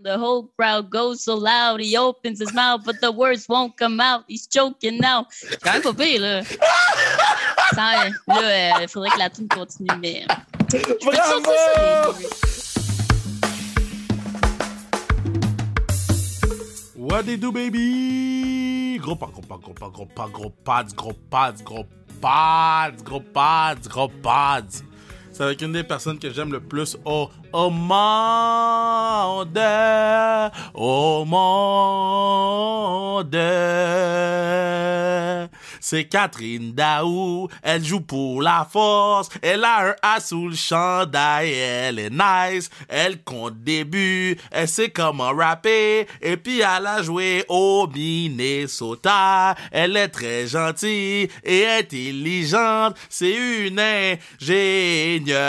The whole crowd goes so loud. He opens his mouth, but the words won't come out. He's choking now. C'est quand même pas pire, là. Là, il faudrait que la tune continue, mais... Bravo! What they do, baby? Gros pads. C'est avec une des personnes que j'aime le plus au monde. C'est Catherine Daou, elle joue pour la force, elle a un A sous le chandail, elle est nice, elle compte des buts, elle sait comment rapper, et puis elle a joué au Minnesota, elle est très gentille et intelligente, c'est une ingénieure.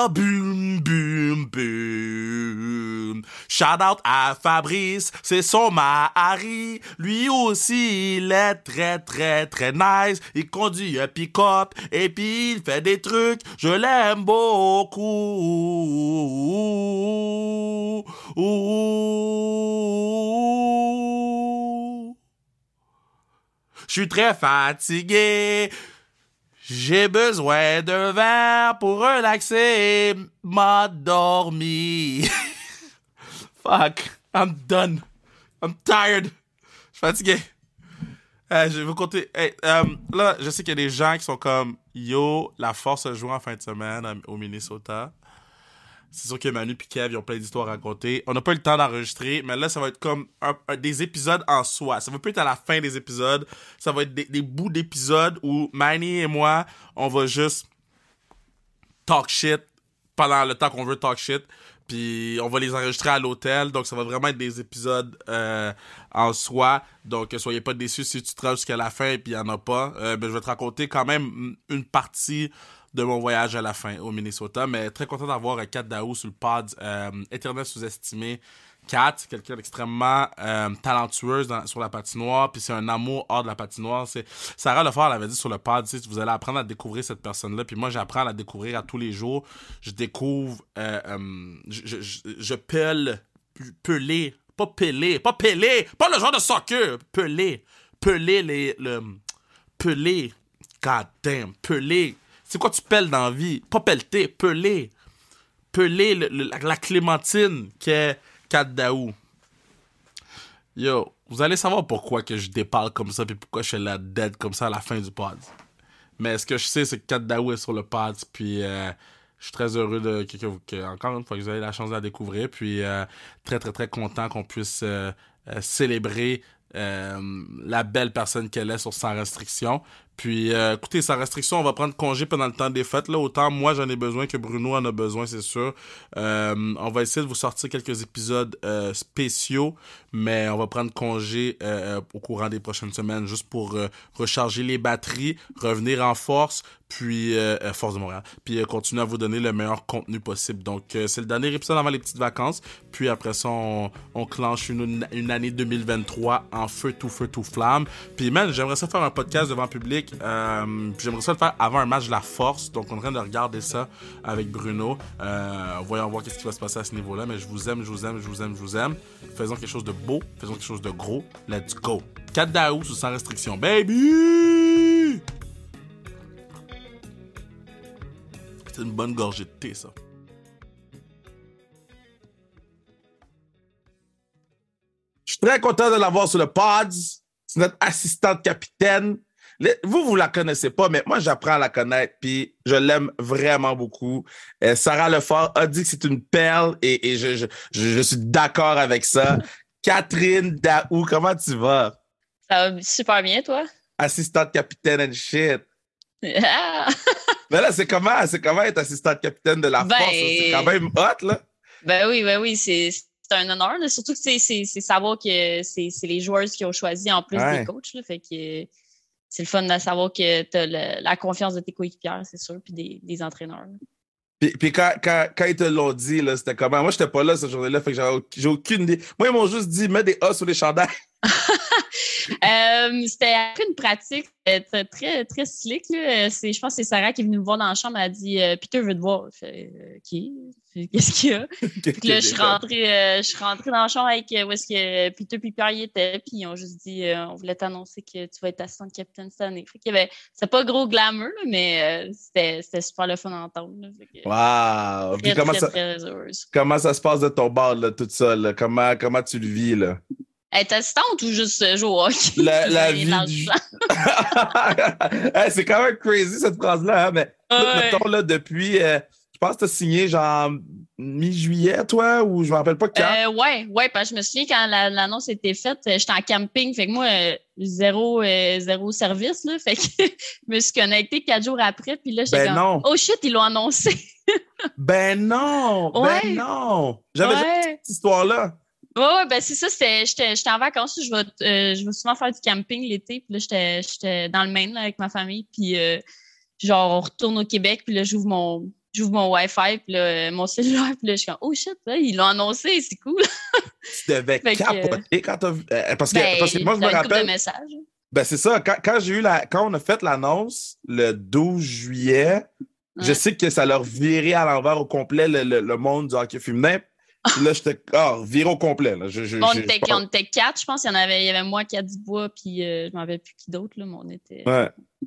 Boom, boom, boom. Shout out à Fabrice, c'est son mari. Lui aussi, il est très, très, très nice. Il conduit un pick-up et puis il fait des trucs. Je l'aime beaucoup. Je suis très fatigué. J'ai besoin d'un verre pour relaxer, m'endormir. Fuck, I'm done. I'm tired. Je suis fatigué. Je vais vous compter. Là, je sais qu'il y a des gens qui sont comme yo, la force se joue en fin de semaine au Minnesota. C'est sûr que Manu et Kev, ils ont plein d'histoires à raconter. On n'a pas eu le temps d'enregistrer, mais là, ça va être comme des épisodes en soi. Ça va pas être à la fin des épisodes. Ça va être des bouts d'épisodes où Manny et moi, on va juste talk shit pendant le temps qu'on veut talk shit. Puis on va les enregistrer à l'hôtel. Donc, ça va vraiment être des épisodes en soi. Donc, soyez pas déçus si tu te rends jusqu'à la fin et puis il y en a pas. Je vais te raconter quand même une partie de mon voyage à la fin au Minnesota, mais très content d'avoir Kat Daou sur le pod, éternel sous-estimé. Kat, c'est quelqu'un d'extrêmement talentueuse sur la patinoire, puis c'est un amour hors de la patinoire. Sarah Lefort l'avait dit sur le pod, vous allez apprendre à découvrir cette personne-là, puis moi j'apprends à la découvrir à tous les jours. Je découvre, je pèle, pas le genre de soccer, peler, god damn, peler. C'est quoi tu pelles dans la vie? Pas pelleter, peler. Peler la clémentine qu'est Kat Daou. Yo, vous allez savoir pourquoi que je déparle comme ça puis pourquoi je suis la dead comme ça à la fin du pod. Mais ce que je sais, c'est que Kat Daou est sur le pod puis je suis très heureux que encore une fois que vous avez la chance de la découvrir puis très très très content qu'on puisse célébrer la belle personne qu'elle est sur Sans Restriction. Puis, écoutez, Sans Restriction, on va prendre congé pendant le temps des fêtes. Là, autant moi, j'en ai besoin que Bruno en a besoin, c'est sûr. On va essayer de vous sortir quelques épisodes spéciaux, mais on va prendre congé au courant des prochaines semaines juste pour recharger les batteries, revenir en force, puis Force de Montréal, puis continuer à vous donner le meilleur contenu possible. Donc, c'est le dernier épisode avant les petites vacances. Puis après ça, on clenche une année 2023 en feu tout flamme. Puis, man, j'aimerais ça faire un podcast devant le public. J'aimerais ça le faire avant un match de la Force, donc on est en train de regarder ça avec Bruno. Voyons voir qu'est-ce qui va se passer à ce niveau-là, mais je vous aime. Faisons quelque chose de beau, faisons quelque chose de gros. Let's go. Kat Daou sous Sans Restriction, baby! C'est une bonne gorgée de thé, ça. Je suis très content de l'avoir sur le pod. C'est notre assistante capitaine. Vous la connaissez pas, mais moi, j'apprends à la connaître, puis je l'aime vraiment beaucoup. Sarah Lefort a dit que c'est une perle, et je suis d'accord avec ça. Catherine Daou, comment tu vas? Ça va super bien, toi? Assistante capitaine and shit. Mais là, c'est comment être assistante capitaine de la Force? C'est quand même hot, là. Ben oui, c'est un honneur, là. Surtout que c'est savoir que c'est les joueurs qui ont choisi en plus des coachs, là. Fait que c'est le fun de savoir que tu as la confiance de tes coéquipiers, c'est sûr, puis des entraîneurs. Puis quand ils te l'ont dit, là, c'était comment? Moi, j'étais pas là cette journée-là, fait que j'ai aucune idée. Moi, ils m'ont juste dit, mets des A sur les chandails. C'était après une pratique très, très slick. Là. Je pense que c'est Sarah qui est venue me voir dans la chambre. Elle a dit Peter veut te voir. Qui? Qu'est-ce qu'il y a? Puis là, je suis rentrée dans la chambre avec où est-ce que Peter et Pierre y étaient. Puis ils ont juste dit on voulait t'annoncer que tu vas être assistant de capitaine cette année. Fait qu'il y avait, c'était pas gros glamour, là, mais c'était super le fun à entendre. Là. Wow! Très, très heureuse. Comment ça se passe de ton bord, là, tout ça? Là? Comment tu le vis, là? Être assistante ou juste jouer au hockey? La vie du... Hey, c'est quand même crazy, cette phrase-là. Hein? Mais mettons, là, depuis... je pense que tu as signé genre mi-juillet, toi, ou je me rappelle pas quand? Ouais, parce que je me souviens quand l'annonce a été faite, j'étais en camping, fait que moi, zéro service, là, fait que je me suis connectée 4 jours après, puis là, j'étais comme, oh shit, ils l'ont annoncé! Ben non! J'avais jamais cette histoire-là. Ouais, ben c'est ça, j'étais en vacances, je vais souvent faire du camping l'été, puis là, j'étais dans le Maine, là, avec ma famille, puis genre, on retourne au Québec, puis là, j'ouvre mon Wi-Fi, puis là, mon cellulaire, puis là, je suis comme, oh shit, là, ils l'ont annoncé, c'est cool. Tu devais capoter quand t'as vu. Parce que moi, je me rappelle. De messages. Ben, c'est ça. Quand on a fait l'annonce le 12 juillet, je sais que ça leur virait à l'envers au complet le monde du hockey féminin. Puis là, j'étais viré au complet. Là. On était 4, je pense. Il y avait moi, 4 Dubois, puis je m'en rappelle plus qui d'autre, là, mais on était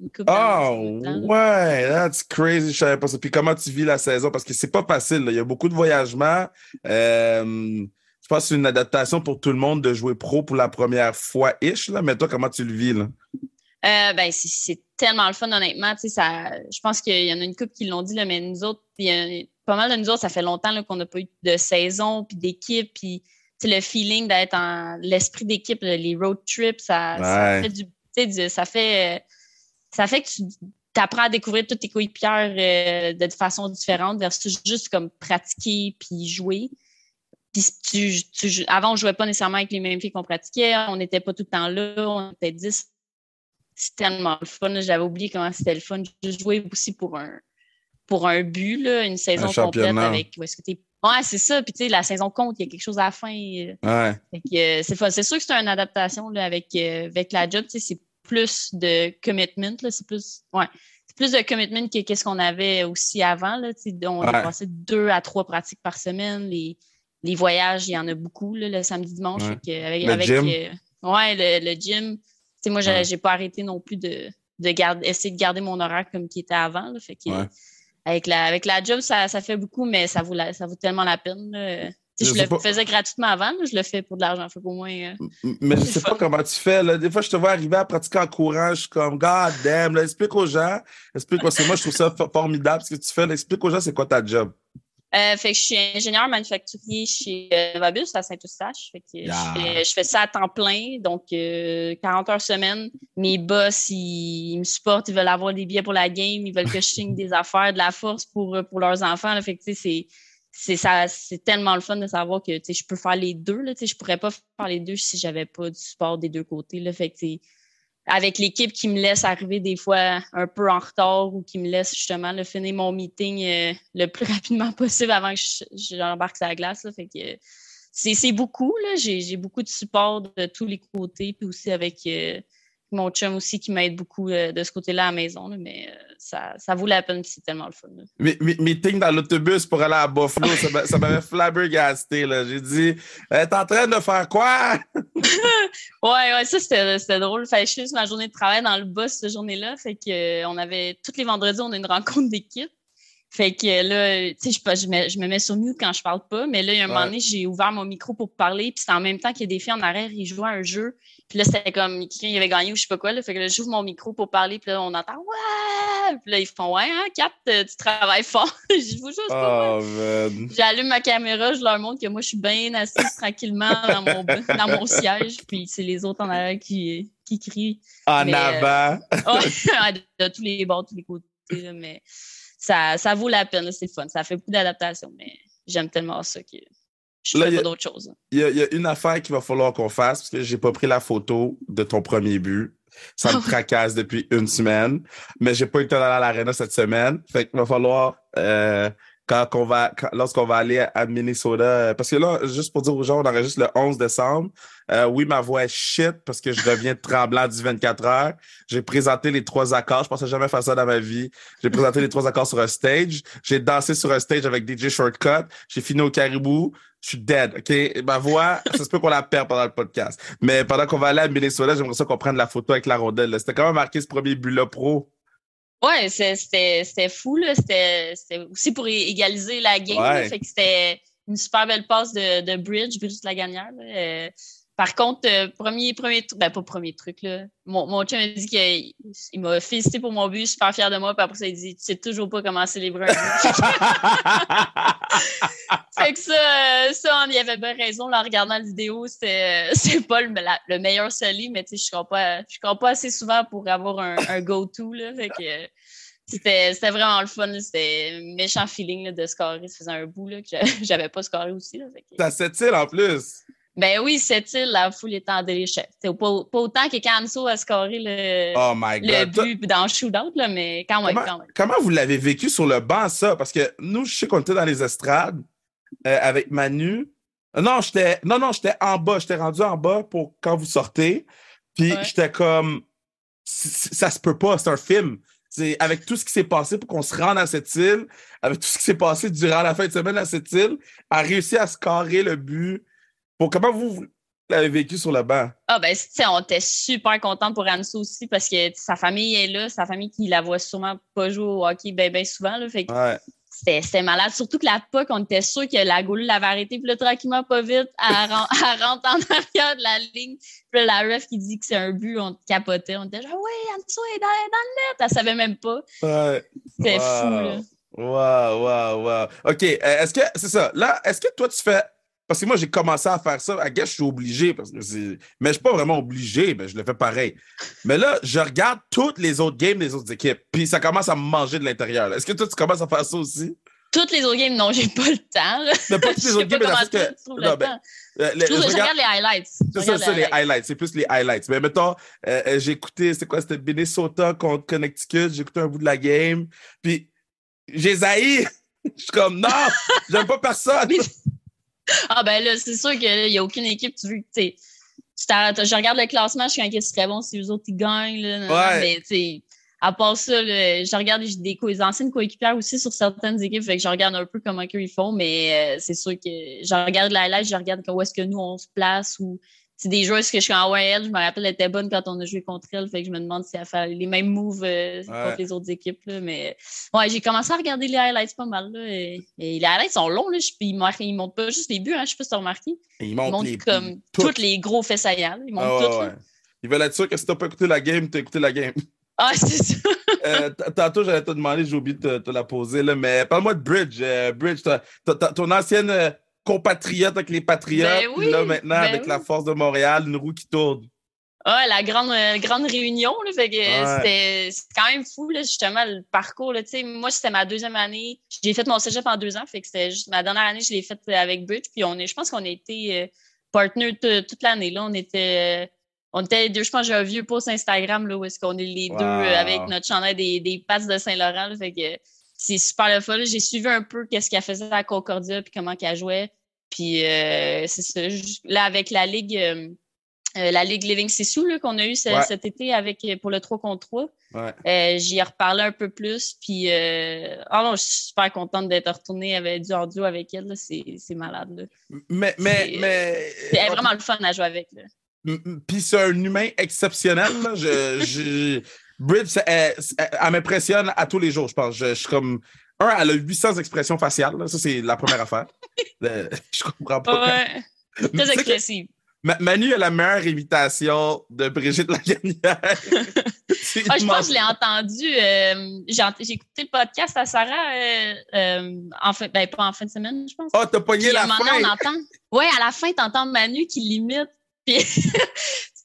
une couple ouais, that's crazy. Je savais pas ça. Puis comment tu vis la saison? Parce que c'est pas facile. Là. Il y a beaucoup de voyagements. Je pense que c'est une adaptation pour tout le monde de jouer pro pour la première fois-ish. Là. Mais toi, comment tu le vis? Là? Ben, c'est tellement le fun, honnêtement. Je pense qu'il y en a une couple qui l'ont dit, là, mais nous autres, pas mal de nous autres, ça fait longtemps là, qu'on n'a pas eu de saison, puis d'équipe, puis le feeling d'être en l'esprit d'équipe, les road trips, ça fait que tu apprends à découvrir toutes tes coéquipières de façon différente versus juste comme pratiquer puis jouer. Puis avant, on jouait pas nécessairement avec les mêmes filles qu'on pratiquait, on n'était pas tout le temps là, on était 10. C'est tellement le fun. Là. J'avais oublié comment c'était le fun. Je jouais aussi pour un but, là, une saison complète avec où est-ce que t'es. Ouais, c'est ça. Puis tu sais, la saison compte, il y a quelque chose à la fin. Ouais. Fait que, c'est fun. C'est sûr que c'est une adaptation là, avec la job. Tu sais, c'est plus de commitment. Là, c'est plus de commitment que qu'est-ce qu'on avait aussi avant. Là, on a passé 2 à 3 pratiques par semaine. Les voyages, il y en a beaucoup là, le samedi dimanche. Ouais. Avec gym. Le gym. Tu sais, moi, j'ai pas arrêté non plus essayer de garder mon horaire comme qui était avant. Là, fait que, avec la job, ça fait beaucoup, mais ça vaut tellement la peine. Je le faisais gratuitement avant, là, je le fais pour de l'argent. Fait qu'au moins, mais je sais pas comment tu fais. Là. Des fois, je te vois arriver à pratiquer en courant, je suis comme God damn, là, explique aux gens. Moi, je trouve ça formidable ce que tu fais. Là. Explique aux gens c'est quoi ta job. Fait que je suis ingénieur manufacturier chez Novabus à Saint-Eustache. Fait que je fais ça à temps plein, donc 40 heures semaine. Mes boss, ils me supportent, ils veulent avoir des billets pour la game, ils veulent que je signe des affaires, de la force pour leurs enfants. Là. Fait que c'est tellement le fun de savoir que je peux faire les deux. Là, je pourrais pas faire les deux si j'avais pas du support des deux côtés. Là. Fait que avec l'équipe qui me laisse arriver des fois un peu en retard ou qui me laisse justement finir mon meeting le plus rapidement possible avant que j'embarque sur la glace. Là. Fait que c'est beaucoup. Là. J'ai beaucoup de support de tous les côtés, puis aussi avec mon chum aussi qui m'aide beaucoup de ce côté-là à la maison. Là. Mais ça vaut la peine, c'est tellement le fun. Là. Meeting dans l'autobus pour aller à Buffalo, ça m'avait flabbergasté. Là. J'ai dit, t'es en train de faire quoi? Ouais, ça c'était drôle. Fait que je finis ma journée de travail dans le bus cette journée-là. Fait que on avait tous les vendredis, on a une rencontre d'équipe. Fait que là, tu sais, je me mets sur mute quand je parle pas, mais là, il y a un moment donné, j'ai ouvert mon micro pour parler, puis c'est en même temps qu'il y a des filles en arrière, ils jouaient à un jeu, puis là, c'était comme quelqu'un qui avait gagné ou je sais pas quoi, là, fait que là, j'ouvre mon micro pour parler, puis là, on entend « Ouais! » Puis là, ils font « Ouais, hein, Cap, tu travailles fort. » Je vous jure, c'est pas moi. J'allume ma caméra, je leur montre que moi, je suis bien assise tranquillement dans mon siège, puis c'est les autres en arrière qui crient. En avant! De tous les bords, de tous les côtés, là, mais... Ça vaut la peine, c'est le fun. Ça fait beaucoup d'adaptation, mais j'aime tellement ça que je ne fais pas d'autre chose. Il y a une affaire qu'il va falloir qu'on fasse, parce que j'ai pas pris la photo de ton premier but. Ça me tracasse depuis une semaine, mais j'ai pas eu le temps d'aller à l'aréna cette semaine. Fait qu'il va falloir, lorsqu'on va aller à Minnesota, parce que là, juste pour dire aux gens, on enregistre le 11 décembre. Oui, ma voix est shit parce que je reviens de Tremblant du 24 heures. J'ai présenté les 3 accords. Je pensais jamais faire ça dans ma vie. J'ai présenté les 3 accords sur un stage. J'ai dansé sur un stage avec DJ Shortcut. J'ai fini au Caribou. Je suis dead, OK? Ma voix, ça se peut qu'on la perd pendant le podcast. Mais pendant qu'on va aller à Minnesota, j'aimerais ça qu'on prenne la photo avec la rondelle. C'était comment marqué ce premier but-là pro? Ouais, c'était fou, là. C'était aussi pour égaliser la game. Ouais. Là, fait que c'était une super belle passe de Bridge de la Gagnère. Par contre, premier truc, ben pas premier truc, là. Mon chum m'a dit qu'il m'a félicité pour mon but, super fier de moi, puis après ça, il dit tu sais toujours pas comment célébrer un but. Fait que ça, on y avait bien raison, là, en regardant la vidéo, c'est pas le meilleur soli, mais tu sais, je crois pas assez souvent pour avoir un go-to, là. Fait que c'était vraiment le fun, là. C'était un méchant feeling là, de scorer. Ça faisait un bout là, que j'avais pas scoré aussi. Là, fait que... T'as cette île en plus. Ben oui, cette île, la foule était en délichet. Pas autant que Canso a scoré le but dans le shootout, là, mais quand même. Comment vous l'avez vécu sur le banc, ça? Parce que nous, je sais qu'on était dans les estrades avec Manu. Non, j'étais en bas. J'étais rendu en bas pour quand vous sortez. Puis j'étais comme, ça se peut pas, c'est un film. C'est avec tout ce qui s'est passé pour qu'on se rende à cette île, avec tout ce qui s'est passé durant la fin de semaine à cette île, a réussi à scorer le but. Comment vous l'avez vécu sur le banc? Ah ben, on était super contents pour Anso aussi parce que sa famille est là, sa famille qui la voit sûrement pas jouer au hockey ben souvent. Là, fait que c'était malade. Surtout que la POC, on était sûr que la goalie l'avait arrêté. Puis là, tranquillement, pas vite, elle rentre en arrière de la ligne. Puis là, la ref qui dit que c'est un but, on capotait. On était genre, oui, Anso est dans le net. Elle savait même pas. Ouais. C'était fou, là. Wow. OK, est-ce que, c'est ça, là, est-ce que toi, tu fais... Parce que moi, j'ai commencé à faire ça. I guess je suis obligé. Mais je suis pas vraiment obligé, mais je le fais pareil. Mais là, je regarde toutes les autres games des autres équipes. Puis ça commence à me manger de l'intérieur. Est-ce que toi, tu commences à faire ça aussi? Toutes les autres games, non, j'ai pas le temps. Là. Mais pas toutes les autres games, mais je regarde les highlights. C'est ça, les highlights. C'est plus les highlights. Mais mettons, j'ai écouté, c'était Minnesota contre Connecticut. J'ai écouté un bout de la game. Puis j'ai haï. Je suis comme, non, j'aime pas personne. Ah ben là, c'est sûr qu'il n'y a aucune équipe, tu veux que je regarde le classement, je suis inquiet, c'est très bon si les autres ils gagnent. Là, mais tu sais, à part ça, là, je regarde des anciennes coéquipières aussi sur certaines équipes, fait que je regarde un peu comment ils font, mais c'est sûr que je regarde la highlight, je regarde où est-ce que nous on se place ou c'est des joueurs que je suis en elle, je me rappelle, elle était bonne quand on a joué contre elle, fait que je me demande si elle fait les mêmes moves contre les autres équipes. Là, mais ouais, j'ai commencé à regarder les highlights pas mal. Là, et les highlights sont longs, là, ils montent pas juste les buts, hein, je sais pas si tu as remarqué. Ils montent comme tous les gros faits saillants. Ils montent tous. Ouais. Ils veulent être sûrs que si t'as pas écouté la game, t'as écouté la game. Ah, c'est ça. Tantôt, j'allais te demander, j'ai oublié de te la poser, là, mais parle-moi de Bridge. Bridge, ton ancienne compatriote avec les Patriotes, puis là, maintenant, avec la Force de Montréal, une roue qui tourne. Ah, la grande réunion, là, fait que c'est quand même fou, là, justement, le parcours. Là, moi, c'était ma 2e année. J'ai fait mon cégep en 2 ans, fait que c'était juste ma dernière année, je l'ai faite avec Bridge. Puis je pense qu'on a été partners toute l'année. Là, on était deux, je pense que j'ai un vieux post Instagram là, où est-ce qu'on est les deux avec notre chandail des Pats de Saint-Laurent. Là, fait que c'est super le fun. Là. J'ai suivi un peu qu'est-ce qu'elle faisait à Concordia puis comment qu'elle jouait. Puis c'est ça. Là, avec la Ligue Living Sissou qu'on a eue cet été pour le 3 contre 3. J'y ai reparlé un peu plus. Puis je suis super contente d'être retournée avec du duo avec elle. Là. C'est malade. Là. Mais c'est vraiment le fun à jouer avec. Là. Puis c'est un humain exceptionnel. Là. Bridge, elle m'impressionne à tous les jours, je pense. Je suis comme... elle a 800 expressions faciales. Là. Ça, c'est la première affaire. Je comprends pas. Ouais. Très expressive. Manu a la meilleure imitation de Brigitte Laganière. Je pense que je l'ai entendu. J'ai écouté le podcast à Sarah pas en fin de semaine, je pense. Ah, t'as pogné la fin? Oui, à la fin, t'entends Manu qui l'imite. Puis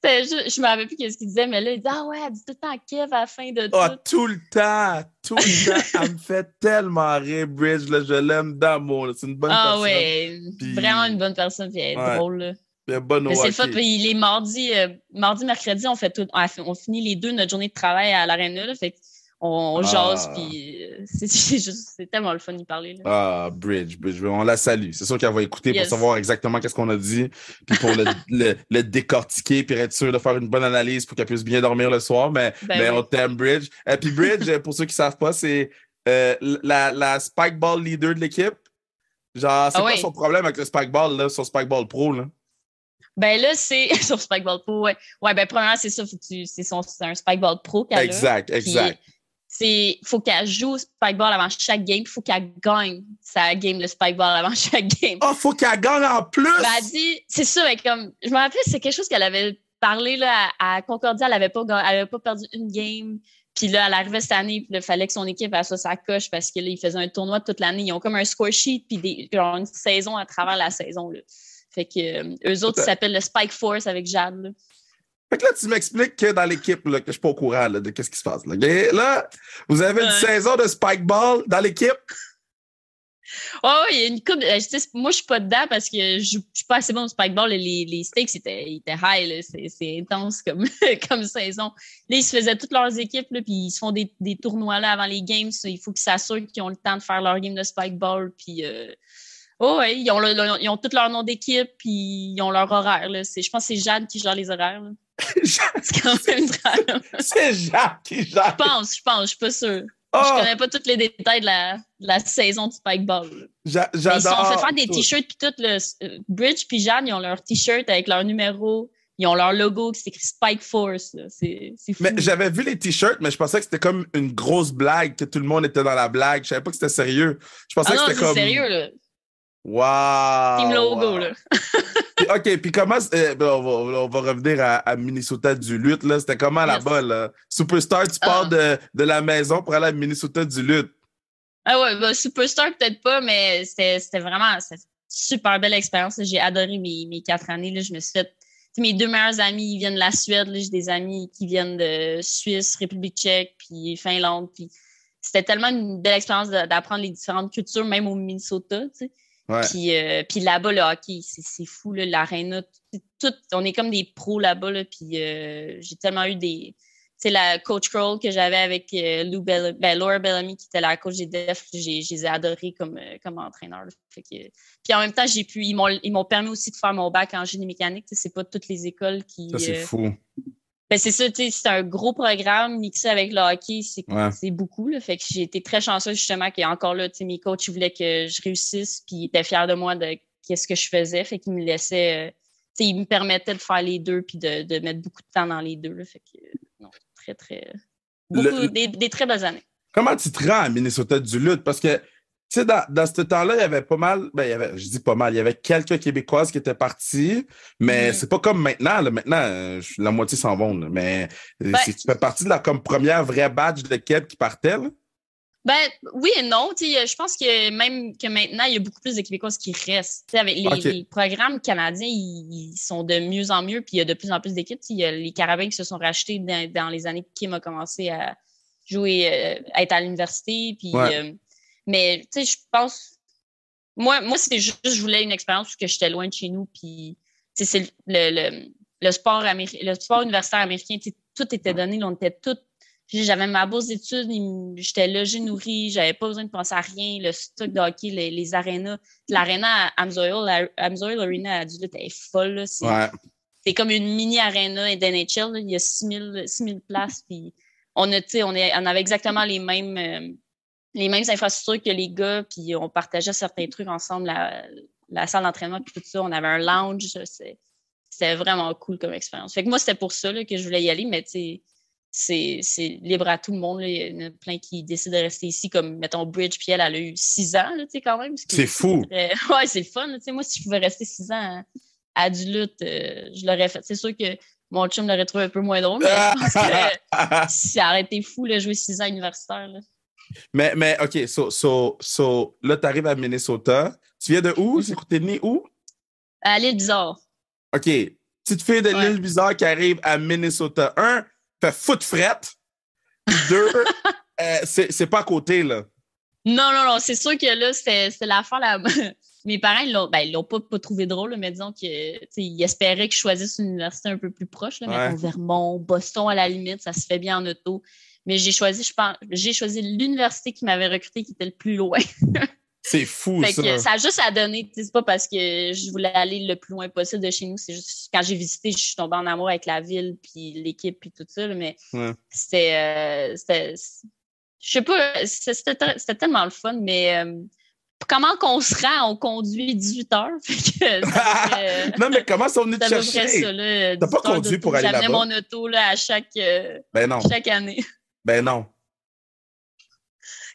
je me rappelle plus ce qu'il disait, mais là, il dit elle dit tout le temps Kev à la fin de tout. Ah, tout le temps. Elle me fait tellement rire, Bridge. Là, je l'aime d'amour. C'est une bonne personne. Ah ouais, vraiment une bonne personne. Puis elle est drôle. Là. C'est le fun. Puis les mardis, mercredi, on finit les deux notre journée de travail à l'Arena. Fait on jase, puis c'est tellement le fun d'y parler. Là. Ah, Bridge, on la salue. C'est sûr qu'elle va écouter pour savoir exactement qu'est-ce qu'on a dit, puis pour le décortiquer, puis être sûr de faire une bonne analyse pour qu'elle puisse bien dormir le soir, mais on t'aime, Bridge. Et puis Bridge, pour ceux qui savent pas, c'est la Spike Ball leader de l'équipe. Genre, c'est quoi son problème avec le Spike Ball, là, son Spike Ball Pro, là? Ben là, c'est sur Spike Ball Pro, ouais. Ouais, ben premièrement, c'est ça, c'est un Spike Ball Pro qu'elle a. Exact. Faut qu'elle joue Spike Ball avant chaque game, faut qu'elle gagne sa game de Spike Ball avant chaque game. Ah, faut qu'elle gagne en plus! Ben, elle dit, c'est ça, mais comme, je me rappelle, c'est quelque chose qu'elle avait parlé, là, à Concordia, elle avait pas perdu une game. Puis là, elle arrivait cette année, puis il fallait que son équipe soit sa coche parce que là, ils faisaient un tournoi toute l'année. Ils ont comme un score sheet, puis genre une saison à travers la saison, là. Fait que eux autres, ils s'appellent le Spike Force avec Jade. Là. Fait que là, tu m'expliques que dans l'équipe, là, que je suis pas au courant là, de qu'est-ce qui se passe. Là, là vous avez une saison de Spike Ball dans l'équipe? Oh, il y a une couple. Moi, je suis pas dedans parce que je suis pas assez bon au Spike Ball. Les stakes étaient high. Là. C'est intense comme saison. Là, ils se faisaient toutes leurs équipes, là, puis ils se font des tournois là, avant les games. Il faut qu'ils s'assurent qu'ils ont le temps de faire leur game de Spike Ball. Puis, ils ont tous leur nom d'équipe, puis ils ont leur horaire. Là. Je pense que c'est Jade qui gère les horaires. Là. C'est quand même drôle. C'est Jade qui gère. Je suis pas sûre. Je connais pas tous les détails de la saison du Spike Ball. J'adore. Ils se sont fait faire des t-shirts, puis tout le Bridge puis Jade, ils ont leur t-shirt avec leur numéro. Ils ont leur logo qui s'écrit Spike Force. C'est fou. Mais j'avais vu les t-shirts, mais je pensais que c'était comme une grosse blague, que tout le monde était dans la blague. Je savais pas que c'était sérieux. Je pensais que c'était comme... sérieux, là. Wow! Team logo, là. OK, puis comment... on va revenir à Minnesota du lutte, là. C'était comment là-bas, là? Superstar, tu pars de la maison pour aller à Minnesota du lutte. Ah ouais, Superstar, peut-être pas, mais c'était vraiment une super belle expérience. J'ai adoré mes 4 années. Là. Je me suis fait... Mes 2 meilleurs amis, ils viennent de la Suède. Là. J'ai des amis qui viennent de Suisse, République tchèque, puis Finlande. Puis c'était tellement une belle expérience d'apprendre les différentes cultures, même au Minnesota, tu sais. Ouais. Puis là-bas, le hockey, c'est fou, là, l'aréna. On est comme des pros là-bas. Là, puis j'ai tellement eu des... Tu sais, la coach Kroll que j'avais avec Laura Bellamy, qui était la coach des Defs, je les ai adorés comme entraîneur. Puis en même temps, ils m'ont permis aussi de faire mon bac en génie mécanique. C'est pas toutes les écoles qui... Ça, c'est fou. Ben c'est ça, tu sais, c'est un gros programme mixé avec le hockey, c'est beaucoup. Là, fait que j'ai été très chanceuse justement qu'encore là, tu sais, mes coachs voulaient que je réussisse, puis ils étaient fiers de moi de qu'est-ce que je faisais. Fait qu'ils me laissaient... tu sais, ils me permettaient de faire les deux puis de mettre beaucoup de temps dans les deux. Là, fait que... non. Très, très... des très belles années. Comment tu te rends à Minnesota du lutte? Parce que, tu sais, dans ce temps-là, il y avait pas mal... je dis pas mal, il y avait quelques Québécoises qui étaient parties, mais c'est pas comme maintenant. Là. Maintenant, la moitié s'en vont. Là. Mais tu fais partie de la comme première vraie badge de Québec qui partait, là? Ben, oui et non. Je pense que même que maintenant, il y a beaucoup plus de Québécoises qui restent. Avec les programmes canadiens, ils sont de mieux en mieux, puis il y a de plus en plus d'équipes. Il y a les Carabins qui se sont rachetés dans les années que Kim a commencé à jouer, à être à l'université. Puis, mais, tu sais, je pense... Moi, c'est juste je voulais une expérience parce que j'étais loin de chez nous. Puis, tu sais, c'est le sport universitaire américain, tout était donné. Là, on était tous... J'avais ma bourse d'études, j'étais logée, nourrie, j'avais pas besoin de penser à rien. Le stock de hockey, les arénas. L'aréna à Amsoil Arena à Duluth est folle. Là. C'est comme une mini-aréna d'NHL. Il y a 6000 places. Puis on avait exactement les mêmes infrastructures que les gars. Puis on partageait certains trucs ensemble, la salle d'entraînement puis tout ça. On avait un lounge. C'était vraiment cool comme expérience. Fait que moi, c'était pour ça là, que je voulais y aller, mais tu sais, c'est libre à tout le monde. Là. Il y en a plein qui décident de rester ici, comme, mettons, Bridge, puis elle a eu 6 ans, là, quand même. C'est fou! Ouais, c'est le fun. Là, moi, si je pouvais rester 6 ans à Duluth, je l'aurais fait. C'est sûr que mon chum l'aurait trouvé un peu moins drôle, mais je pense que ça aurait été fou, là, jouer 6 ans universitaire. Là. Mais OK, là, tu arrives à Minnesota. Tu viens de où? T'es né où? À l'île Bizarre. OK. Petite fille de l'île Bizarre qui arrive à Minnesota. Fait foot frette. 2, c'est pas à côté, là. Non, c'est sûr que là, c'était l'affaire. Là. Mes parents, ils l'ont pas trouvé drôle, là, mais disons qu'ils espéraient que je choisisse une université un peu plus proche, là, mettons Vermont, Boston à la limite, ça se fait bien en auto. Mais j'ai choisi l'université qui m'avait recruté qui était le plus loin. C'est fou, fait ça. Que ça a juste à donner. C'est pas parce que je voulais aller le plus loin possible de chez nous. C'est juste quand j'ai visité, je suis tombée en amour avec la ville, puis l'équipe, puis tout ça. Mais c'était je sais pas, c'était tellement le fun, mais comment qu'on se rend? On conduit 18 heures. Non, mais comment sont venus te chercher? Ça, là, t'as pas conduit pour aller là-bas? J'amenais mon auto là, à chaque année. Ben non.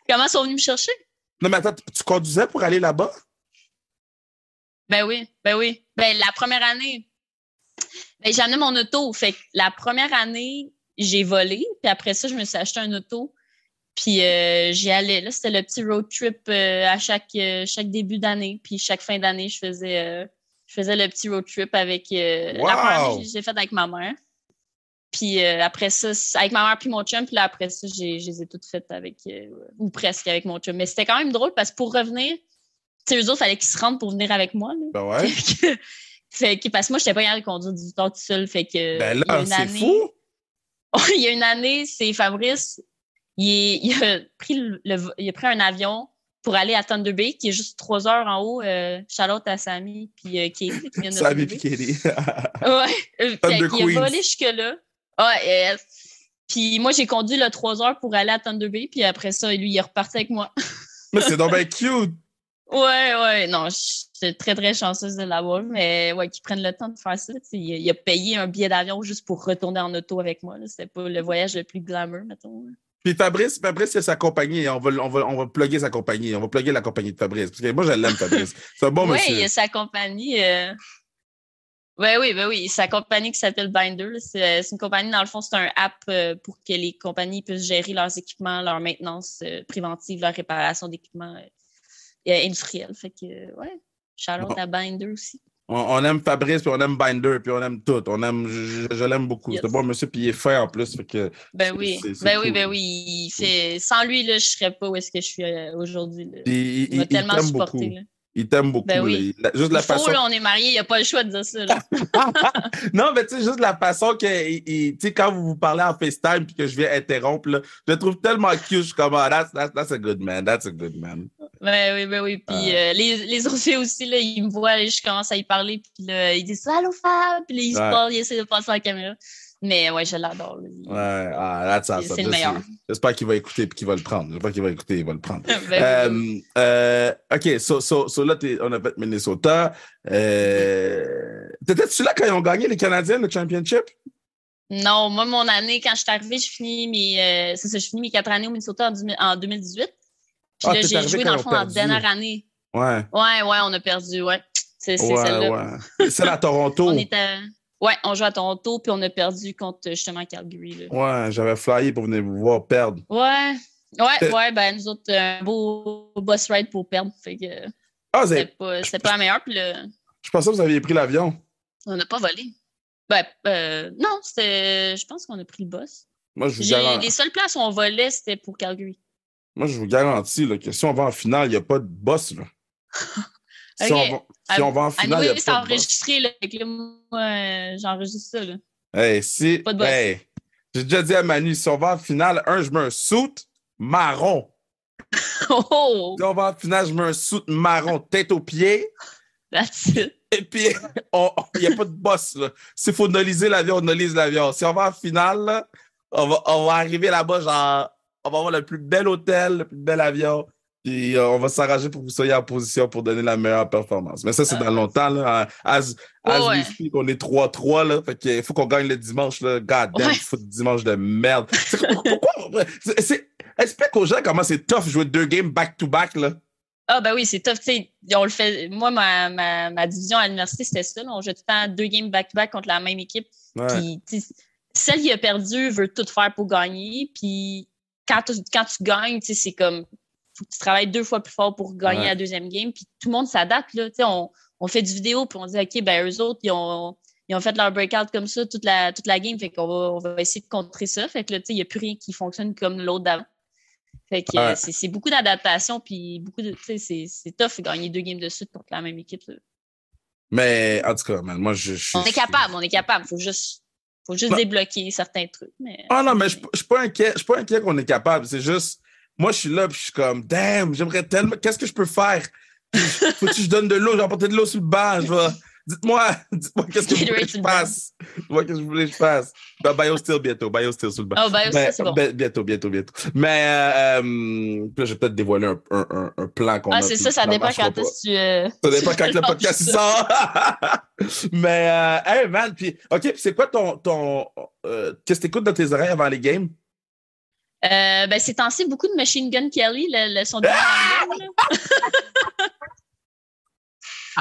Comment sont venus me chercher? Non, mais attends, tu conduisais pour aller là-bas? Ben oui. Ben, la première année, j'ai amené mon auto. Fait que la première année, j'ai volé. Puis après ça, je me suis acheté un auto. Puis j'y allais. Là, c'était le petit road trip à chaque début d'année. Puis chaque fin d'année, je faisais le petit road trip avec... La première année, je l'ai fait avec ma mère. Puis après ça, avec ma mère puis mon chum. Puis là, après ça, je les ai toutes faites avec... ou presque avec mon chum. Mais c'était quand même drôle parce que pour revenir, tu sais, eux autres, il fallait qu'ils se rendent pour venir avec moi. Là. Ben ouais. Parce que moi, je n'étais pas capable de conduire 18 heures tout seul. Fait que... Ben là, c'est fou! Il y a une année, c'est Fabrice... Il a pris un avion pour aller à Thunder Bay, qui est juste 3 heures en haut. Charlotte à Sammy puis Katie qui viennent de Sammy puis Katie. Ouais. Il a volé jusque-là. Puis moi, j'ai conduit 3 heures pour aller à Thunder Bay, puis après ça, lui, il est reparti avec moi. Mais c'est donc bien cute! Ouais. Non, je suis très, très chanceuse de l'avoir, mais ouais, qu'ils prennent le temps de faire ça. Il a payé un billet d'avion juste pour retourner en auto avec moi. C'était pas le voyage le plus glamour, mettons. Puis Fabrice, il a sa compagnie. On va plugger sa compagnie. On va plugger la compagnie de Fabrice. Parce que moi, je l'aime, Fabrice. C'est un bon monsieur. Oui, il y a sa compagnie. Oui. Sa compagnie qui s'appelle Binder. C'est une compagnie, dans le fond, c'est un app pour que les compagnies puissent gérer leurs équipements, leur maintenance préventive, leur réparation d'équipements industriels. Fait que, shout-out à Binder aussi. On aime Fabrice, puis on aime Binder, puis on aime tout. Je l'aime beaucoup. Yes. C'est un bon monsieur, puis il est fin en plus. Fait que oui. Il fait... Sans lui, là, je ne serais pas où est-ce que je suis aujourd'hui. Il m'a tellement supporté. Là. Il t'aime beaucoup. Ben oui. Juste la façon... là, on est mariés, il n'y a pas le choix de dire ça. Là. Non, mais tu sais, juste la façon que, tu sais, quand vous parlez en FaceTime puis que je viens interrompre, là, je le trouve tellement cute. Je suis comme, that's a good man. That's a good man. Ben oui. Puis les autres filles aussi, là, ils me voient, là, je commence à y parler, puis là, ils disent « Allô, Fab! » Puis là, ils se parlent, ils essaient de passer à la caméra. Mais ouais, je l'adore. That's awesome. C'est le meilleur. J'espère qu'il va écouter et qu'il va le prendre. J'espère qu'il va écouter et il va le prendre. OK, so là, on a fait Minnesota. T'étais-tu là quand ils ont gagné les Canadiens, le championship? Non, moi, mon année, quand je suis arrivée, je finis mes 4 années au Minnesota en 2018. Puis là, j'ai joué, dans le fond, en dernière année. Ouais, on a perdu, ouais. C'est celle-là. Ouais. Celle à Toronto. On joue à Toronto, puis on a perdu contre, justement, Calgary. Là. Ouais, j'avais flyé pour venir vous voir perdre. Ouais, ben nous autres, un beau boss ride pour perdre. Fait que c'était pas la meilleure. Puis là, je pensais que vous aviez pris l'avion. On n'a pas volé. Non, je pense qu'on a pris le boss. Moi, je vous garantis. Les seules places où on volait, c'était pour Calgary. Moi, je vous garantis là, que si on va en finale, il n'y a pas de boss. Là. Si on va en finale, il n'y a pas de boss. C'est enregistré. Là, moi, j'enregistre ça. Là. Pas de boss. J'ai déjà dit à Manu, si on va en finale, je mets un suit marron. Oh! Si on va en finale, je mets un suit marron, tête aux pieds. That's it. Et puis, il n'y a pas de boss. S'il faut noliser l'avion, on nolise l'avion. Si on va en finale, là, on va arriver là-bas, genre, on va avoir le plus bel hôtel, le plus bel avion. Puis on va s'arranger pour que vous soyez en position pour donner la meilleure performance. Mais ça, c'est dans longtemps. Là. As we speak, on est 3-3. Là, fait qu'il faut qu'on gagne le dimanche. Là. God damn, foot dimanche de merde. Pourquoi? Explique aux gens comment c'est tough jouer 2 games back-to-back. Là. Ah, ben oui, c'est tough. On le fait. Moi, ma division à l'université, c'était ça. Là. On joue tout le temps 2 games back-to-back contre la même équipe. Puis, celle qui a perdu veut tout faire pour gagner. Puis, quand tu gagnes, c'est comme. Faut que tu travailles 2 fois plus fort pour gagner la deuxième game. Puis, tout le monde s'adapte. Là. On fait du vidéo, puis on dit, OK, ben eux autres, ils ont fait leur breakout comme ça toute la game. Fait qu'on va essayer de contrer ça. Fait que là, il n'y a plus rien qui fonctionne comme l'autre d'avant. Fait que c'est beaucoup d'adaptation, puis beaucoup de. C'est tough de gagner 2 games de suite contre la même équipe. Ça. Mais en tout cas, man, moi, je suis. On est capable. Faut juste Faut juste débloquer certains trucs. Mais... Ah non, mais je suis pas inquiet. Je suis pas inquiet qu'on est capable. C'est juste, moi, je suis là, puis je suis comme, damn, j'aimerais tellement. Qu'est-ce que je peux faire? Faut que je donne de l'eau. J'ai apporté de l'eau sur le banc. Dites-moi qu'est-ce que vous voulez que je fasse. Dites-moi qu'est-ce que vous voulez que je fasse. Ben, BioSteel bientôt. BioSteel sur le banc. Oh, BioSteel, c'est bon. Bientôt. Mais puis là, je vais peut-être dévoiler un plan qu'on a. Ah, c'est ça dépend quand est-ce que tu... Ça dépend quand le podcast sort. Mais, hey, man, puis, OK, puis c'est quoi ton qu'est-ce que t'écoutes dans tes oreilles avant les games? Ben, ces temps-ci, beaucoup de Machine Gun Kelly, son dernier album,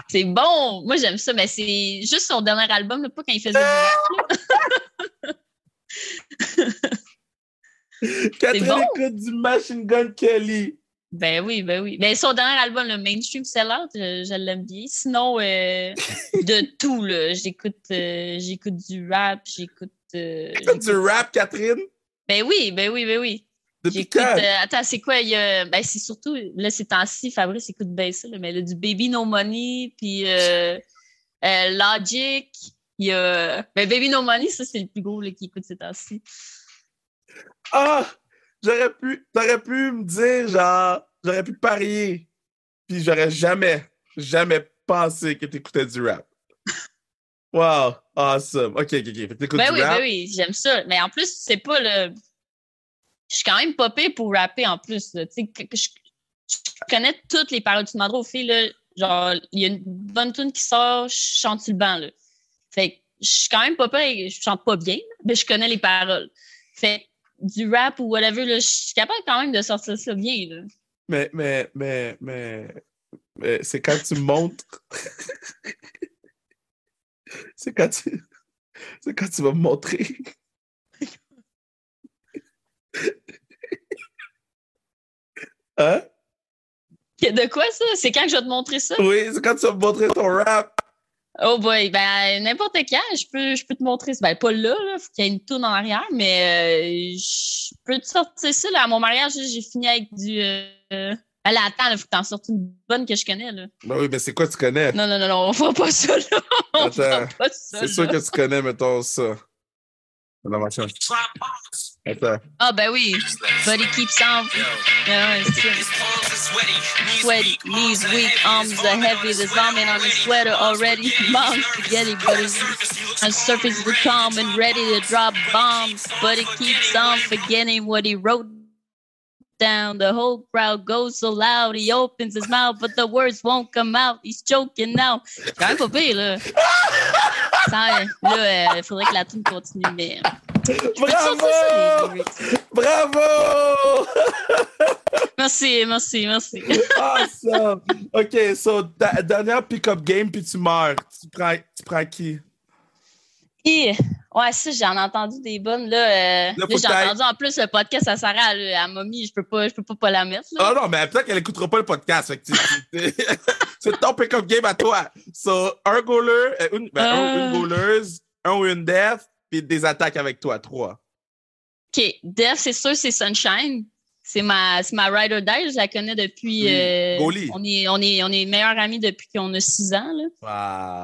C'est bon! Moi, j'aime ça, mais c'est juste son dernier album, là, pas quand il faisait du rap. Catherine écoute du Machine Gun Kelly. Ben oui. Ben, son dernier album, le Mainstream Sellout, je l'aime bien. Sinon, de tout, là. J'écoute du rap, j'écoute du rap, Catherine? Ben oui. J'écoute, attends, c'est quoi? Ben, c'est surtout, là, ces temps-ci, Fabrice écoute bien ça, là, mais là, du Baby No Money, puis Logic, il y a... Ben, Baby No Money, ça, c'est le plus gros, là, qui écoute ces temps-ci. Ah! T'aurais pu me dire, genre, j'aurais pu parier, puis j'aurais jamais pensé que t'écoutais du rap. Wow! Awesome! OK. Fait que t'écoutes du rap? Ben oui, j'aime ça. Mais en plus, c'est pas le... Je suis quand même pas pire pour rapper en plus. Tu sais, je connais toutes les paroles. Tu demanderas aux filles, là, genre, il y a une bonne tune qui sort, je chante sur le banc, là. Fait que je suis quand même pas pire, je chante pas bien, mais je connais les paroles. Fait que du rap ou whatever, là, je suis capable quand même de sortir ça bien, là. Mais c'est quand tu montres... c'est quand tu vas me montrer... Hein? De quoi ça? C'est quand que je vais te montrer ça? Oui, c'est quand tu vas me montrer ton rap. Oh boy, ben n'importe quand, je peux te montrer ça. Ben pas là, faut qu'il y ait une toune en arrière, mais je peux te sortir ça. Là. À mon mariage, j'ai fini avec du... Allez, attends, il faut que t'en sortes une bonne que je connais. Là. Ben oui, mais c'est quoi tu connais? Non, on fera pas ça, là. C'est sûr que tu connais, mettons, ça. Dans ma chambre. Attends. Ah, ben oui. Body keeps on. Yeah, sweaty, knees weak, arms are heavy. There's vomit on his sweater already. Mom's spaghetti, but on surface we're calm and ready to drop bombs. But he keeps on forgetting what he wrote down. The whole crowd goes so loud. He opens his mouth, but the words won't come out. He's choking now. C'est quand même pas pire, là. Là, il faudrait que la tune continue, mais... Bravo! Merci. Awesome! OK, so, dernière pick-up game, puis tu meurs. Tu prends qui? Ouais, ça, j'en ai entendu des bonnes. Là, j'ai entendu en plus le podcast à Sarah, à Mommy, je peux pas la mettre. Là. Ah non, mais peut-être qu'elle écoutera pas le podcast. Fait que c'est ton pick-up game à toi. So, un goaler, une goaleuse, un ou une def, puis des attaques avec toi, 3. OK, def, c'est sûr, c'est Sunshine. C'est ma ride or die, je la connais depuis... on est meilleurs amis depuis qu'on a 6 ans. Là.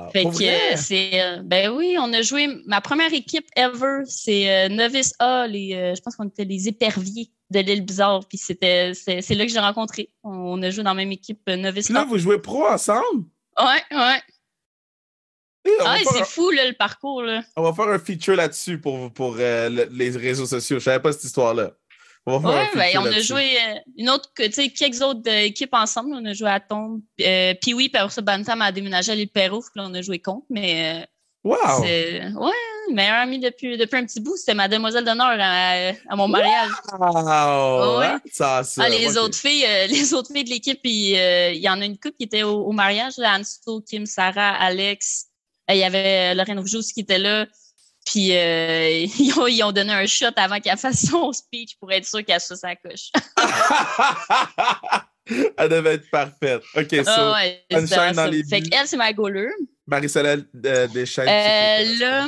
Wow! Fait que c'est... ben oui, on a joué... Ma première équipe ever, c'est Novice A, je pense qu'on était les éperviers de l'île Bizarre. Puis c'est là que j'ai rencontré. On a joué dans la même équipe Novice A. Là, vous jouez pro ensemble? Ouais. C'est fou, là, le parcours. Là. On va faire un feature là-dessus pour les réseaux sociaux. Je savais pas cette histoire-là. On a joué quelques autres équipes ensemble. On a joué à Tombe. Puis après ça, Bantam a déménagé à l'île Perrault. Là, on a joué contre. Mais wow! Meilleure amie depuis un petit bout. C'était ma demoiselle d'honneur à mon mariage. Wow! Ouais. Les autres filles de l'équipe, il y en a une couple qui était au mariage. Là, Anso, Kim, Sarah, Alex. Il y avait Lorraine Rougeau aussi qui était là. Puis ils ont donné un shot avant qu'elle fasse son speech pour être sûr qu'elle soit sa coche. Elle devait être parfaite. OK, Sunshine dans les buts. Fait qu'elle, c'est ma goaler. Marie-Soleil Deschênes. Là...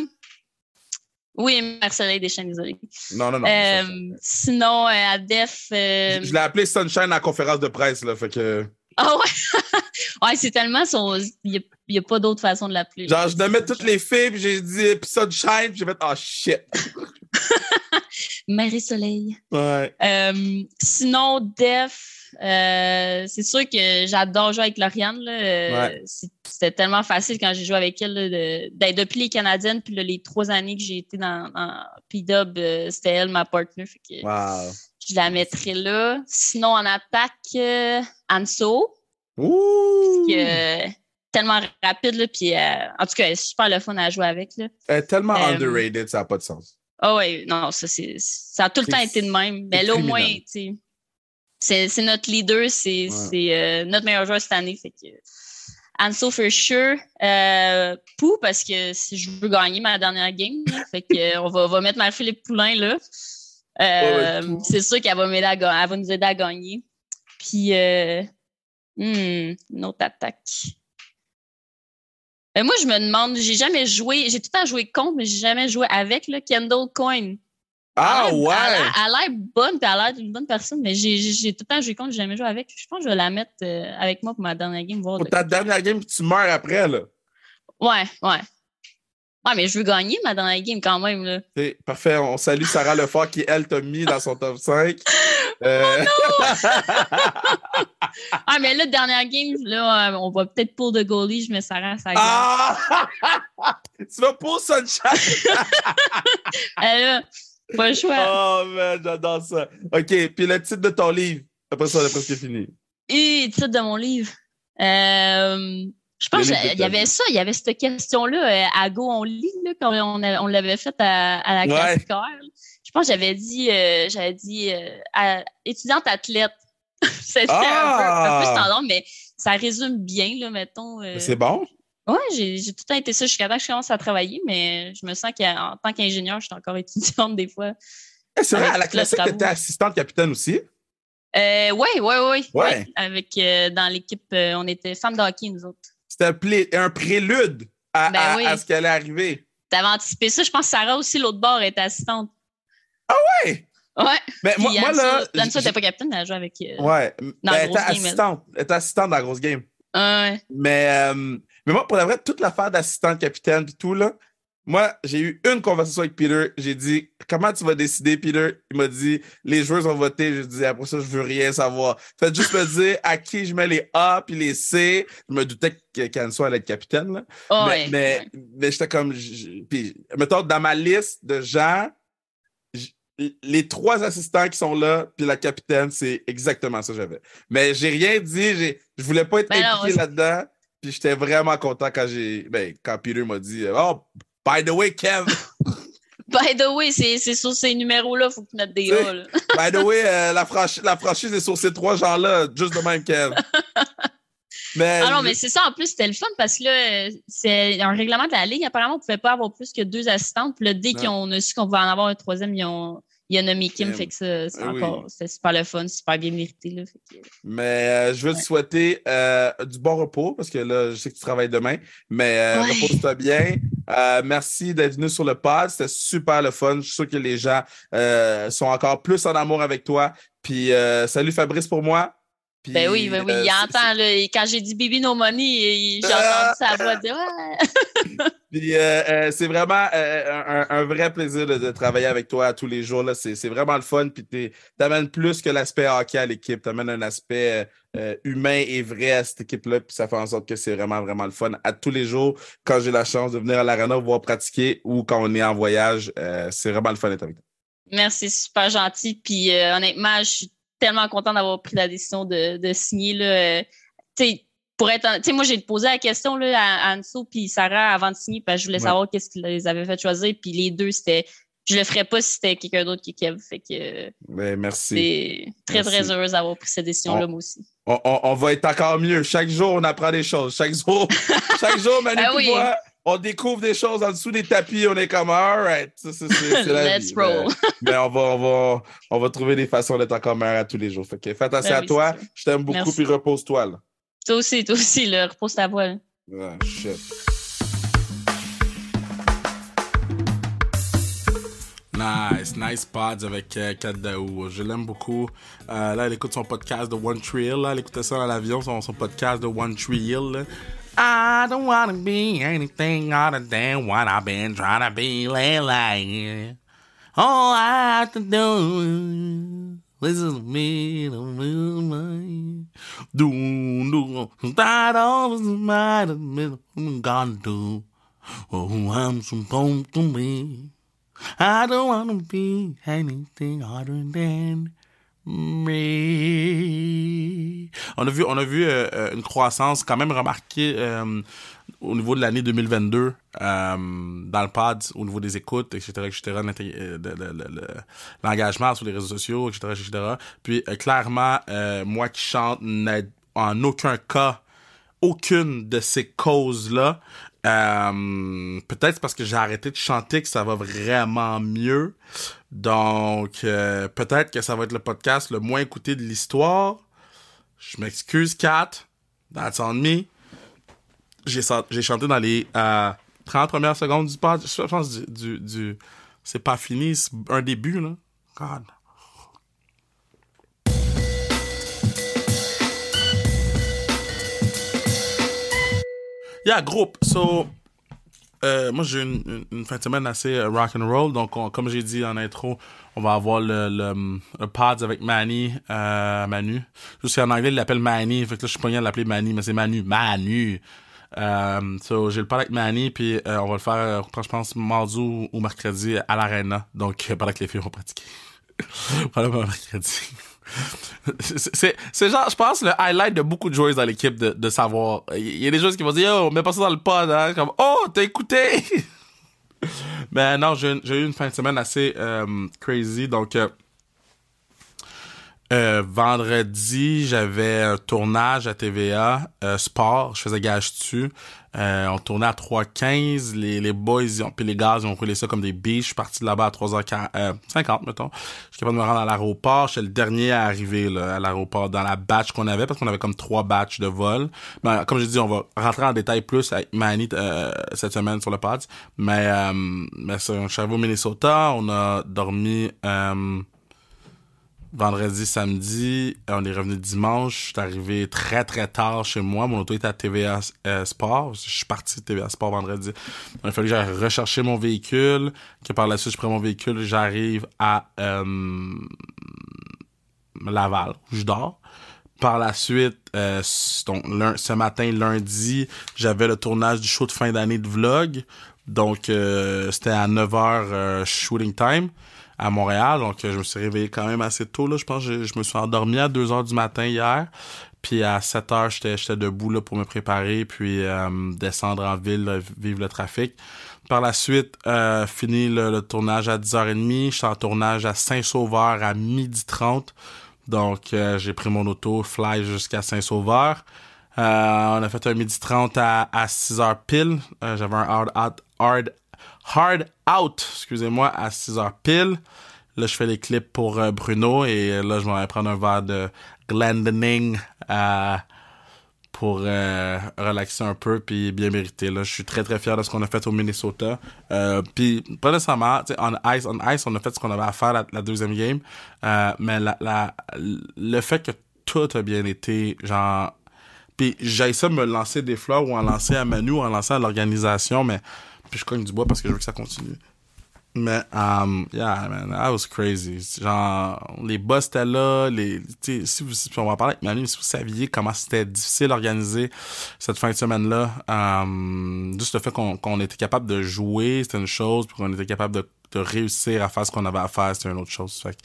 Oui, Marie-Soleil Deschênes, désolé. Non. Sinon, à Def... Je l'ai appelé Sunshine à la conférence de presse, là, fait que... Ah ouais! Ouais, c'est tellement il n'y a pas d'autre façon de l'appeler. Genre, je nommais toutes les filles, puis j'ai dit épisode Shine, puis j'ai fait, oh shit! Mer et soleil. Ouais. Sinon, Def, c'est sûr que j'adore jouer avec Lauriane. Là. Ouais. C'était tellement facile quand j'ai joué avec elle. Là, depuis les Canadiennes, puis là, les 3 années que j'ai été dans P-Dub, c'était elle, ma partner. Fait que Wow. je la mettrais là. Sinon, en attaque, Anso. Ouh! Tellement rapide, là, puis en tout cas, elle est super le fun à jouer avec. Là. Elle est tellement underrated, ça n'a pas de sens. Ah oui, non, ça a tout le temps été de même. Mais là, au moins, tu sais, c'est notre leader, c'est notre meilleur joueur cette année. Fait que Anso for sure. Pou, parce que si je veux gagner ma dernière game, là, fait que on va mettre Marie-Philippe Poulin là. C'est sûr qu'elle va m'aider elle va nous aider à gagner. Puis une autre attaque. Moi, je me demande, j'ai tout le temps joué contre, mais j'ai jamais joué avec là, Kendall Coyne. Ah ouais! Elle a l'air bonne, puis elle a l'air d'une bonne personne, mais j'ai tout le temps joué contre, j'ai jamais joué avec. Je pense que je vais la mettre avec moi pour ma dernière game. Voir pour ta dernière game, tu meurs après, là. Ouais. Ouais, mais je veux gagner ma dernière game quand même, là. C'est parfait. On salue Sarah Lefort qui, elle, t'a mis dans son top 5. Oh non! Ah, mais là, dernière game, là, on va peut-être pour de goalie, je mets Sarah à sa game. Ah! Tu vas pour Sunshine! Là, pas le choix. Oh, man, j'adore ça. OK, puis le titre de ton livre. Après ça, on est presque fini. Et titre de mon livre. Je pense qu'il y avait ça, il y avait cette question-là à Go on lit, là, quand on l'avait faite à la classique. Je pense que j'avais dit étudiante athlète. C'était un peu standard, mais ça résume bien, là, mettons. C'est bon? Ouais, j'ai tout le temps été ça jusqu'à temps que je commence à travailler, mais je me sens qu'en tant qu'ingénieur, je suis encore étudiante des fois. C'est vrai, à la classique, tu étais assistante capitaine aussi? Oui. Avec, dans l'équipe, on était femmes de hockey, nous autres. C'était un prélude à ce qui allait arriver. T'avais anticipé ça. Je pense que Sarah aussi, l'autre bord, était assistante. Ah ouais? Ouais. Mais moi là. Anso n'était pas capitaine, elle a joué avec. Ouais. Dans la elle grosse était assistante. Elle était assistante dans la grosse game. Ouais. Mais moi, pour la vraie, toute l'affaire d'assistante capitaine et tout, là, moi, j'ai eu une conversation avec Peter. J'ai dit, comment tu vas décider, Peter? Il m'a dit, les joueurs ont voté. J'ai dit, après ça, je veux rien savoir. Faites juste me dire à qui je mets les A puis les C. Je me doutais qu'Anso allait être capitaine, là. Oh, mais j'étais comme, puis, mettons, dans ma liste de gens, les 3 assistants qui sont là, puis la capitaine, c'est exactement ça que j'avais. Mais j'ai rien dit, je voulais pas être impliqué là-dedans, puis j'étais vraiment content quand Peter m'a dit « Oh, by the way, Kev! » By the way, c'est sur ces numéros-là, il faut que tu mettes des A. Là. By the way, la franchise est sur ces 3 gens-là, juste de même, Kev. Mais c'est ça, en plus, c'était le fun parce que là, c'est un règlement de la Ligue. Apparemment, on ne pouvait pas avoir plus que 2 assistantes. Puis là, dès qu'on a su qu'on pouvait en avoir un 3e, il a nommé Kim. Fait que ça, c'était super le fun, super bien mérité. Là, mais je veux te souhaiter du bon repos parce que là, je sais que tu travailles demain. Mais repose-toi bien. Merci d'être venu sur le pod. C'était super le fun. Je suis sûr que les gens sont encore plus en amour avec toi. Puis salut Fabrice pour moi. Puis, oui, il entend. Là, quand j'ai dit Baby No Money, j'ai entendu sa voix dire ouais. Puis c'est vraiment un vrai plaisir de travailler avec toi tous les jours. Là. C'est vraiment le fun. Puis t'amènes plus que l'aspect hockey à l'équipe. T'amènes un aspect humain et vrai à cette équipe-là. Puis ça fait en sorte que c'est vraiment, vraiment le fun. À tous les jours, quand j'ai la chance de venir à l'Arena voir pratiquer ou quand on est en voyage, c'est vraiment le fun d'être avec toi. Merci, super gentil. Puis honnêtement, je suis tellement contente d'avoir pris la décision de signer. Là, moi, j'ai posé la question là, à Anso puis Sarah avant de signer parce que je voulais savoir qu'est-ce qu'ils les avaient fait choisir. Puis les deux, je le ferais pas si c'était quelqu'un d'autre qui Kev. Fait que merci. C'est très heureuse d'avoir pris cette décision-là, moi aussi. On va être encore mieux. Chaque jour, on apprend des choses. Chaque jour, Manu et moi, on découvre des choses en dessous des tapis. On est comme, all right, c'est la Let's vie. roll. Mais on va trouver des façons d'être encore meilleurs à tous les jours. Fait que fais attention à toi. Je t'aime beaucoup, puis repose-toi. Là. Toi aussi, repose ta voix. Ah, shit. Nice pods avec Kat Daou. Je l'aime beaucoup. Là, elle écoute son podcast de One Tree Hill. Là. Elle écoutait ça dans l'avion, son podcast de One Tree Hill. Là. I don't wanna be anything other than what I've been trying to be lately. All I have to do is listen to me, do that all is mine, I'm gonna do who I'm supposed to be. I don't wanna be anything other than me. On a vu une croissance quand même remarquée au niveau de l'année 2022 dans le pod, au niveau des écoutes, etc., l'engagement sur les réseaux sociaux, etc. Puis clairement, moi qui chante n'aide en aucun cas aucune de ces causes-là. Peut-être parce que j'ai arrêté de chanter que ça va vraiment mieux. Donc, peut-être que ça va être le podcast le moins écouté de l'histoire. Je m'excuse, Kat. That's on me. J'ai chanté dans les 30 premières secondes du pod. Je pense du c'est pas fini, c'est un début, là. God. Yeah, groupe. So, moi, j'ai une fin de semaine assez rock and roll. Donc, comme j'ai dit en intro, on va avoir le pods avec Manu. Juste qu'en anglais, il l'appelle Manny. Fait que là, je suis pas bien de l'appeler Manny, mais c'est Manu. So, j'ai le pod avec Manny, puis on va le faire, je pense, mardi ou mercredi à l'Arena. Donc, pendant que les filles vont pratiquer. Pendant mercredi. C'est genre, je pense, le highlight de beaucoup de joueurs dans l'équipe de savoir. Il y a des joueurs qui vont dire, oh, mets pas ça dans le pod, hein. Comme, oh, t'as écouté! Mais non, j'ai eu une fin de semaine assez crazy. Donc, vendredi, j'avais un tournage à TVA, sport. Je faisais gage dessus. On tournait à 3h15. Les boys, puis les gars, ils ont roulé ça comme des biches. Je suis parti de là-bas à 3h50, mettons. Je suis capable de me rendre à l'aéroport. J'étais le dernier à arriver là, à l'aéroport dans la batch qu'on avait, parce qu'on avait comme 3 batchs de vol. Mais comme j'ai dit, on va rentrer en détail plus avec Manny cette semaine sur le pod. Mais ça, je suis arrivé au Minnesota. On a dormi vendredi, samedi, on est revenu dimanche. Je suis arrivé très très tard chez moi. Mon auto était à TVA Sport. Je suis parti de TVA Sport vendredi. Il a fallu que j'aille rechercher mon véhicule. Que par la suite, je prends mon véhicule. J'arrive à Laval, où je dors. Par la suite, donc ce matin, lundi, j'avais le tournage du show de fin d'année de vlog. Donc, c'était à 9h shooting time à Montréal. Donc, je me suis réveillé quand même assez tôt. Là. Je pense que je me suis endormi à 2h du matin hier. Puis à 7h, j'étais debout là, pour me préparer. Puis descendre en ville, là, vivre le trafic. Par la suite, fini le tournage à 10h30. J'étais en tournage à Saint-Sauveur à 12h30. Donc, j'ai pris mon auto, fly jusqu'à Saint-Sauveur. On a fait un 12h30 à 6h pile. J'avais un hard out, excusez-moi, à 6h pile. Là, je fais les clips pour Bruno et là, je m'en vais prendre un verre de Glendenning pour relaxer un peu puis bien mérité. Là, je suis très très fier de ce qu'on a fait au Minnesota. Puis pas nécessairement, tu sais, on ice, on a fait ce qu'on avait à faire la deuxième game. Mais le fait que tout a bien été, genre. Puis j'ai ça me lancer des fleurs ou en lancer à Manu ou en lancer à l'organisation, mais puis je cogne du bois parce que je veux que ça continue. Mais, yeah, man, that was crazy. Genre, les boss étaient là, tu sais, si on va en parler avec Manu, si vous saviez comment c'était difficile d'organiser cette fin de semaine-là, juste le fait qu'on était capable de jouer, c'était une chose, puis qu'on était capable de réussir à faire ce qu'on avait à faire, c'était une autre chose. Fait que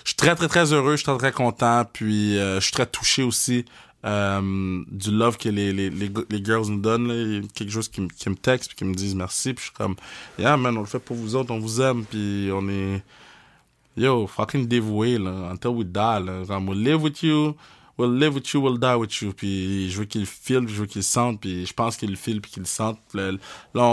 je suis très, très, très heureux, je suis très, très content, puis je suis très touché aussi du love que les girls nous donnent, là, quelque chose qui me texte puis qui me disent merci, puis je suis comme yeah man, on le fait pour vous autres, on vous aime, puis on est yo fucking dévoués là, until we die là. Genre, we'll live with you, we'll die with you, puis je veux qu'ils le filent, je veux qu'ils le sentent, puis je pense qu'ils le filent puis qu'ils le sentent. Là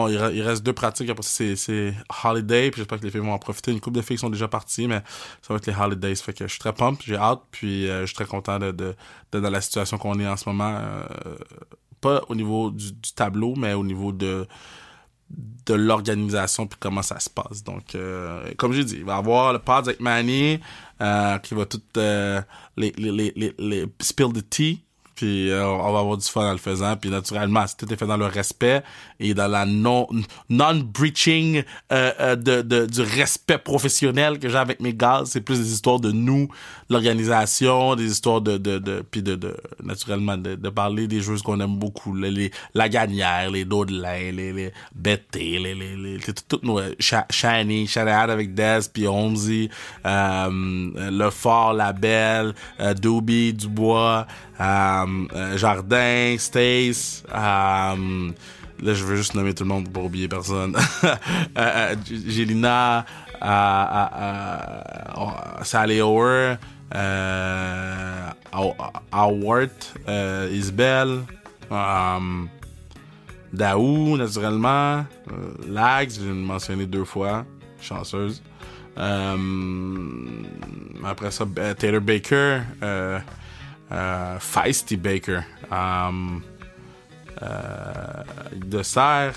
il reste 2 pratiques, après ça c'est holiday, puis j'espère que les filles vont en profiter. Une couple de filles sont déjà parties, mais ça va être les holidays, fait que je suis très pumped, j'ai hâte, puis je suis très content de dans la situation qu'on est en ce moment, pas au niveau du tableau, mais au niveau de de l'organisation puis comment ça se passe. Donc, comme j'ai dit, il va y avoir le pod avec Manny qui va tout les spill the tea. Puis on va avoir du fun en le faisant. Puis naturellement, si tout est fait dans le respect et dans la non-breaching du respect professionnel que j'ai avec mes gars, c'est plus des histoires de nous, l'organisation, des histoires puis naturellement de parler des jeux qu'on aime beaucoup, la gagnère, les Daudelin, les BT, toutes nos Shani avec Des, puis Holmesy, Le Fort, La Belle, Doobie, Dubois, Jardin, Stace, là je veux juste nommer tout le monde pour pas oublier personne. Gélina, Sally Ower, Howard, Isabelle, Daou, naturellement, Lags, je l'ai mentionné 2 fois, chanceuse. Après ça, Taylor Baker, Feisty Baker, de Serre,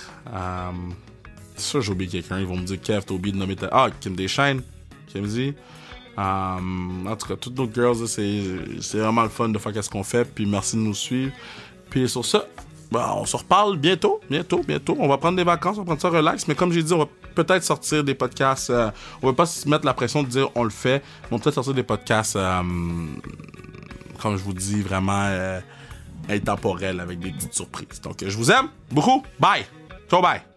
c'est sûr j'ai oublié quelqu'un, ils vont me dire Kev, t'as oublié de nommer Kim Deschaines, qui me dit. En tout cas, toutes nos girls, là, c'est vraiment le fun de faire ce qu'on fait, puis merci de nous suivre. Puis sur ça, on se reparle bientôt. On va prendre des vacances, on va prendre ça relax, mais comme j'ai dit, on va peut-être sortir des podcasts. On va pas se mettre la pression de dire on le fait, on va peut-être sortir des podcasts, comme je vous dis, vraiment intemporels avec des petites surprises. Donc, je vous aime beaucoup. Bye. Ciao, bye.